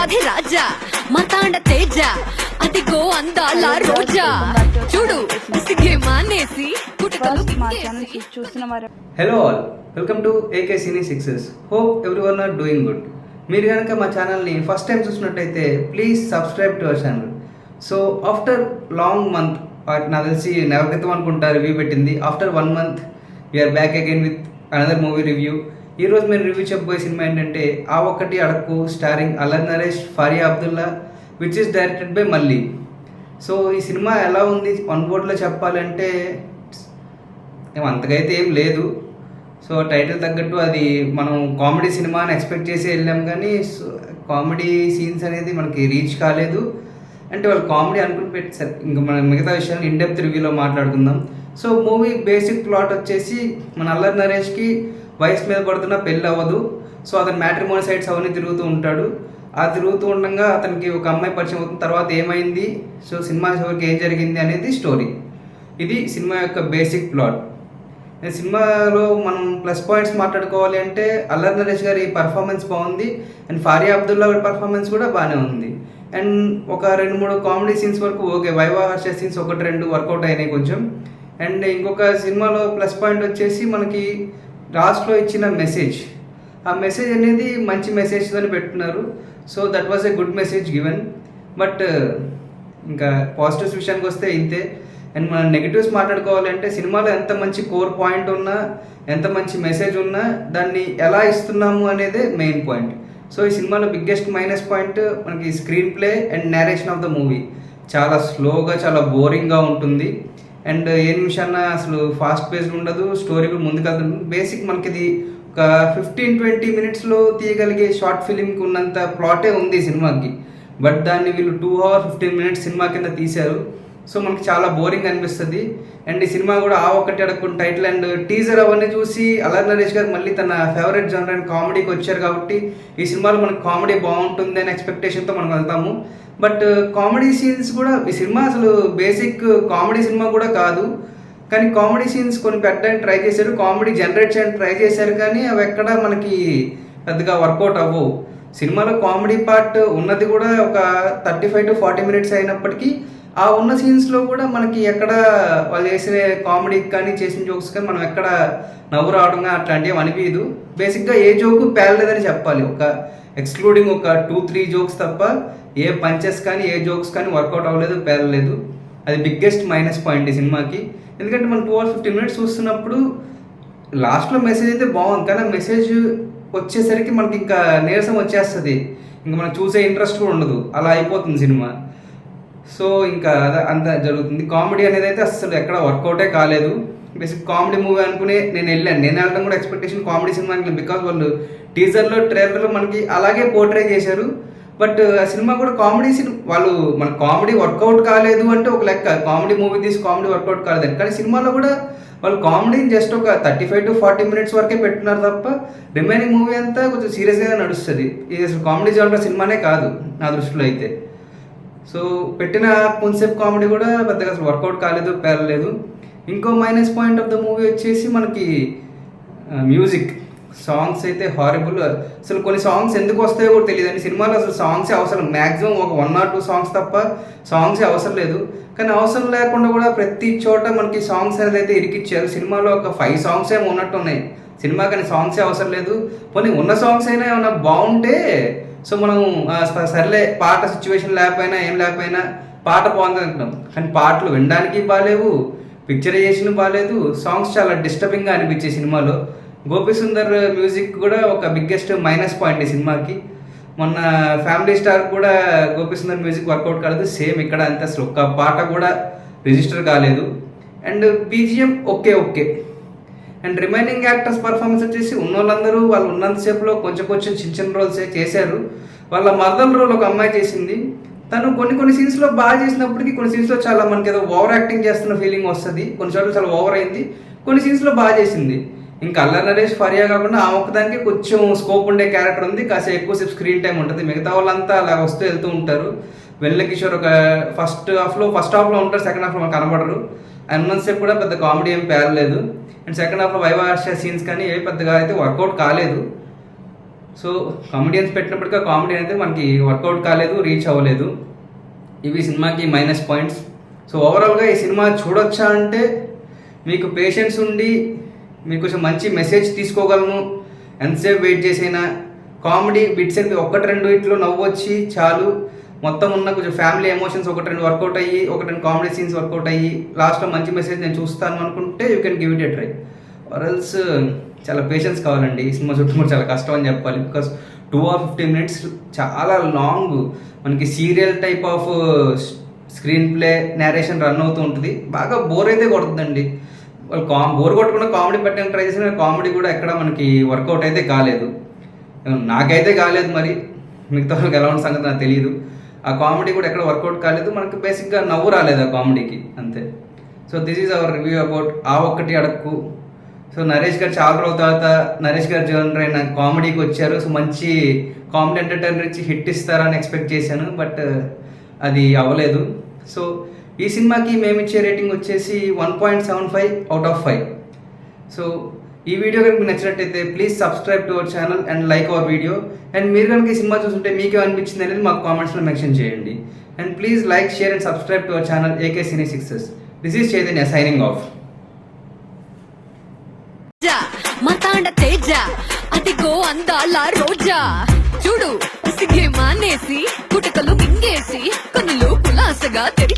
రాధే రాజా మతాండ తేజ అదిగో అందాల రోజా చూడు సిగే మానేసి మా ఛానల్ చూస్తున్న వారు hello all, welcome to AK cine sixes. Hope everyone are doing good. మీరు కనుక మా ఛానల్ని ఫస్ట్ టైం చూసినట్టయితే please subscribe to our channel. So after long month, నాకు తెలిసి నెల క్రితం అనుకుంటా రివ్యూ పెట్టింది. After 1 month we are back again with another movie review. ఈరోజు మేము రివ్యూ చెప్పబోయే సినిమా ఏంటంటే ఆ ఒక్కటి అడక్కు, starring Allari Naresh, Faria Abdullah, which is directed by Malli. So ఈ సినిమా ఎలా ఉంది వన్ వర్డ్లో చెప్పాలంటే అంతగా అయితే ఏం లేదు. సో టైటిల్ తగ్గట్టు అది మనం కామెడీ సినిమా అని ఎక్స్పెక్ట్ చేసి వెళ్ళాం, కానీ కామెడీ సీన్స్ అనేది మనకి రీచ్ కాలేదు. అంటే వాళ్ళు కామెడీ అనుకుని పెట్టారు. ఇంకా మనం మిగతా విషయాలు ఇన్ డెప్త్ రివ్యూలో మాట్లాడుకుందాం. సో మూవీ బేసిక్ ప్లాట్ వచ్చేసి మన అల్లరి నరేష్కి వయసు మీద పడుతున్న పెళ్ళి అవ్వదు. సో అతను మ్యాట్రిమోనీ సైట్స్ అవన్నీ తిరుగుతూ ఉంటాడు. ఆ తిరుగుతూ ఉండగా అతనికి ఒక అమ్మాయి పరిచయం అవుతుంది. తర్వాత ఏమైంది, సో సినిమా చివరికి ఏం జరిగింది అనేది స్టోరీ. ఇది సినిమా యొక్క బేసిక్ ప్లాట్. సినిమాలో మనం ప్లస్ పాయింట్స్ మాట్లాడుకోవాలి అంటే అల్లరి నరేష్ గారి పర్ఫార్మెన్స్ బాగుంది, అండ్ ఫరియా అబ్దుల్లా గారి పర్ఫార్మెన్స్ కూడా బాగానే ఉంది. అండ్ ఒక 2-3 కామెడీ సీన్స్ వరకు okay, Viva Harsha scenes 1-2 work out అయినాయి కొంచెం. అండ్ ఇంకొక సినిమాలో ప్లస్ పాయింట్ వచ్చేసి మనకి లాస్ట్లో ఇచ్చిన మెసేజ్, ఆ మెసేజ్ అనేది మంచి మెసేజ్ అని పెట్టున్నారు. So that was a good message given. But ఇంకా పాజిటివ్స్ విషయానికి వస్తే ఇంతే. అండ్ మనం నెగిటివ్స్ మాట్లాడుకోవాలంటే సినిమాలో ఎంత మంచి కోర్ పాయింట్ ఉన్నా, ఎంత మంచి మెసేజ్ ఉన్నా, దాన్ని ఎలా ఇస్తున్నాము అనేదే మెయిన్ పాయింట్. సో ఈ సినిమాలో బిగ్గెస్ట్ మైనస్ పాయింట్ మనకి screen play and narration of the movie. చాలా స్లోగా, చాలా బోరింగ్గా ఉంటుంది. అండ్ ఏ నిమిషాన అసలు ఫాస్ట్ పేస్డ్ ఉండదు, స్టోరీ కూడా ముందుకెళ్తుంది. బేసిక్ మనకి ఇది ఒక 15-20 minutesలో తీయగలిగే షార్ట్ ఫిలింకి ఉన్నంత ప్లాటే ఉంది సినిమాకి. బట్ దాన్ని వీళ్ళు 2 hours 15 minutes సినిమా కింద తీశారు. సో మనకి చాలా బోరింగ్ అనిపిస్తుంది. అండ్ ఈ సినిమా కూడా ఆ ఒక్కటి అడగకుండా టైటిల్ అండ్ టీజర్ అవన్నీ చూసి అల్లరి నరేష్ గారు మళ్ళీ తన ఫేవరెట్ జనర్ అండ్ కామెడీకి వచ్చారు కాబట్టి ఈ సినిమాలో మనకి కామెడీ బాగుంటుంది అనే ఎక్స్పెక్టేషన్తో మనం వెళ్తాము. బట్ కామెడీ సీన్స్ కూడా ఈ సినిమా అసలు బేసిక్ కామెడీ సినిమా కూడా కాదు, కానీ కామెడీ సీన్స్ కొన్ని పెట్టడానికి ట్రై చేశారు, కామెడీ జనరేట్ చేయడానికి ట్రై చేశారు, కానీ అవి ఎక్కడ మనకి పెద్దగా వర్కౌట్ అవ్వవు. సినిమాలో కామెడీ పార్ట్ ఉన్నది కూడా ఒక 35-40 minutes అయినప్పటికీ ఆ ఉన్న సీన్స్లో కూడా మనకి ఎక్కడ వాళ్ళు చేసిన కామెడీకి కానీ చేసిన జోక్స్ కానీ మనం ఎక్కడ నవ్వు రావడంగా అట్లాంటివి అనిపించదు. బేసిక్గా ఏ జోకు పేలలేదని చెప్పాలి. ఒక ఎక్స్క్లూడింగ్ ఒక 2-3 జోక్స్ తప్ప ఏ పంచెస్ కానీ ఏ జోక్స్ కానీ వర్కౌట్ అవ్వలేదు, పేలలేదు. అది బిగ్గెస్ట్ మైనస్ పాయింట్ ఈ సినిమాకి. ఎందుకంటే మనం 2 hours 15 minutes చూస్తున్నప్పుడు లాస్ట్లో మెసేజ్ అయితే బాగుంది, కానీ మెసేజ్ వచ్చేసరికి మనకి ఇంకా నీరసం వచ్చేస్తుంది, ఇంకా మనం చూసే ఇంట్రెస్ట్ కూడా ఉండదు, అలా అయిపోతుంది సినిమా. సో ఇంకా అంత జరుగుతుంది. కామెడీ అనేది అయితే అసలు ఎక్కడ వర్కౌటే కాలేదు. బేసిక్ కామెడీ మూవీ అనుకునే నేను వెళ్ళడం కూడా ఎక్స్పెక్టేషన్ కామెడీ సినిమా అనుకున్నాను. బికాజ్ వాళ్ళు టీజర్లో ట్రైలర్లో మనకి అలాగే పోర్ట్రే చేశారు. బట్ ఆ సినిమా కూడా కామెడీ వాళ్ళు మన కామెడీ వర్కౌట్ కాలేదు అంటే ఒక లెక్క, కామెడీ మూవీ తీసి కామెడీ వర్కౌట్ కాలేదని. కానీ సినిమాలో కూడా వాళ్ళు కామెడీని జస్ట్ ఒక 35-40 minutes వరకే పెట్టున్నారు తప్ప రిమైనింగ్ మూవీ అంతా కొంచెం సీరియస్గా నడుస్తుంది. ఇది అసలు కామెడీ జానర్ సినిమానే కాదు నా దృష్టిలో అయితే. సో పెట్టిన కాన్సెప్ట్ కామెడీ కూడా పెద్దగా అసలు వర్కౌట్ కాలేదు, పేరలేదు. ఇంకో minus point of the movie వచ్చేసి మనకి మ్యూజిక్, సాంగ్స్ అయితే హారబుల్. అసలు కొన్ని సాంగ్స్ ఎందుకు వస్తాయో కూడా తెలియదు అండి. సినిమాలో అసలు సాంగ్సే అవసరం, మ్యాక్సిమం ఒక 1 or 2 songs తప్ప సాంగ్సే అవసరం లేదు. కానీ అవసరం లేకుండా కూడా ప్రతి చోట మనకి సాంగ్స్ అనేది అయితే ఇరికిచ్చారు. సినిమాలో ఒక 5 songs ఏమో ఉన్నట్టు ఉన్నాయి సినిమా, కానీ సాంగ్సే అవసరం లేదు. పోనీ ఉన్న సాంగ్స్ అయినా ఏమైనా బాగుంటే సో మనం సర్లే, పాట సిచ్యువేషన్ లేకపోయినా ఏం లేకపోయినా పాట బాగుంది అంటున్నాం, కానీ పాటలు వినడానికి బాగాలేవు, పిక్చరైజేషన్ బాగాలేదు, సాంగ్స్ చాలా డిస్టర్బింగ్గా అనిపించే సినిమాలో. గోపి సుందర్ మ్యూజిక్ కూడా ఒక బిగ్గెస్ట్ మైనస్ పాయింట్ ఈ సినిమాకి. మొన్న ఫ్యామిలీ స్టార్ కూడా గోపి సుందర్ మ్యూజిక్ వర్కౌట్ కాలేదు, సేమ్ ఇక్కడ అంతే, అసలు ఒక్క పాట కూడా రిజిస్టర్ కాలేదు. And BGM okay. And remaining actors performance వచ్చేసి ఉన్న వాళ్ళందరూ వాళ్ళు ఉన్నంతసేపులో కొంచెం చిన్న రోల్స్ చేశారు. వాళ్ళ మదర్ రోల్ ఒక అమ్మాయి చేసింది, తను కొన్ని సీన్స్లో బాగా చేసినప్పటికీ కొన్ని సీన్స్లో చాలా మనకి ఏదో ఓవర్ యాక్టింగ్ చేస్తున్న ఫీలింగ్ వస్తుంది. కొన్నిసార్లు చాలా ఓవర్ అయింది, కొన్ని సీన్స్లో బాగా చేసింది. ఇంకా అల్లరి నరేష్, ఫరియా కాకుండా ఆ ఒక్కదానికి కొంచెం స్కోప్ ఉండే క్యారెక్టర్ ఉంది, కాసేపు ఎక్కువసేపు స్క్రీన్ టైం ఉంటుంది. మిగతా వాళ్ళంతా అలా వస్తూ వెళ్తూ ఉంటారు. వెన్నెల కిషోర్ ఒక ఫస్ట్ హాఫ్లో ఉంటారు, సెకండ్ హాఫ్లో మనకు కనబడరు. అన్నసేపు కూడా పెద్ద కామెడీ ఏం పేరలేదు. అండ్ సెకండ్ హాఫ్లో వైవా హర్ష సీన్స్ కానీ ఏ పెద్దగా అయితే వర్కౌట్ కాలేదు. సో కామెడియన్స్ పెట్టినప్పటికీ కామెడీ అనేది మనకి వర్కౌట్ కాలేదు, రీచ్ అవ్వలేదు. ఇవి సినిమాకి మైనస్ పాయింట్స్. సో ఓవరాల్గా ఈ సినిమా చూడొచ్చా అంటే మీకు పేషెన్స్ ఉండి మీకు కొంచెం మంచి మెసేజ్ తీసుకోగలను, ఎంతసేపు వెయిట్ చేసైనా కామెడీ బిట్స్ అని ఒకటి రెండు ఇట్లో నవ్వు వచ్చి చాలు, మొత్తం ఉన్న కొంచెం ఫ్యామిలీ ఎమోషన్స్ ఒకటి రెండు వర్కౌట్ అయ్యి ఒకటి రెండు కామెడీ సీన్స్ వర్కౌట్ అయ్యి లాస్ట్లో మంచి మెసేజ్ నేను చూస్తాను అనుకుంటే you can give it a try. ఆర్ఎల్స్ చాలా పేషెన్స్ కావాలండి. ఈ సినిమా చుట్టూ చాలా కష్టం అని చెప్పాలి. బికాస్ 2 or 15 minutes చాలా లాంగ్, మనకి serial type off screen play narration run అవుతూ ఉంటుంది. బాగా బోర్ అయితే కొడుతుందండి. వాళ్ళు బోర్ కొట్టకుండా కామెడీ పెట్టడానికి ట్రై చేసిన కామెడీ కూడా ఎక్కడ మనకి వర్కౌట్ అయితే కాలేదు. నాకైతే కాలేదు, మరి మిగతా వాళ్ళకి ఎలా ఉన్న సంగతి నాకు తెలియదు. ఆ కామెడీ కూడా ఎక్కడ వర్కౌట్ కాలేదు, మనకి బేసిక్గా నవ్వు రాలేదు ఆ కామెడీకి, అంతే. So this is our review about ఆ ఒక్కటి అడక్కు. సో నరేష్ గారు చాలా రోజుల తర్వాత నరేష్ గారు జోనర్ అయిన కామెడీకి వచ్చారు. సో మంచి కామెడీ ఎంటర్టైనర్ ఇచ్చి హిట్ ఇస్తారని ఎక్స్పెక్ట్ చేశాను, బట్ అది అవ్వలేదు. సో ఈ సినిమాకి మేము ఇచ్చే రేటింగ్ వచ్చేసి 1.75 out of 5. సో ఈ వీడియో కనుక మీకు నచ్చినట్టయితే please subscribe to our channel and like our video. And మీరు కనుక ఈ సినిమా చూస్తుంటే మీకు అనిపించింది అనేది మాకు కామెంట్స్లో మెన్షన్ చేయండి. And please like, share and subscribe to our channel AK Cine Sixes. This is Chaitanya signing off. మతాండ తేజ అదిగో అందాల రోజా, చూడు సిగ్గే మానేసి కుటకలు మింగేసి కనులు కులాసగా తెరి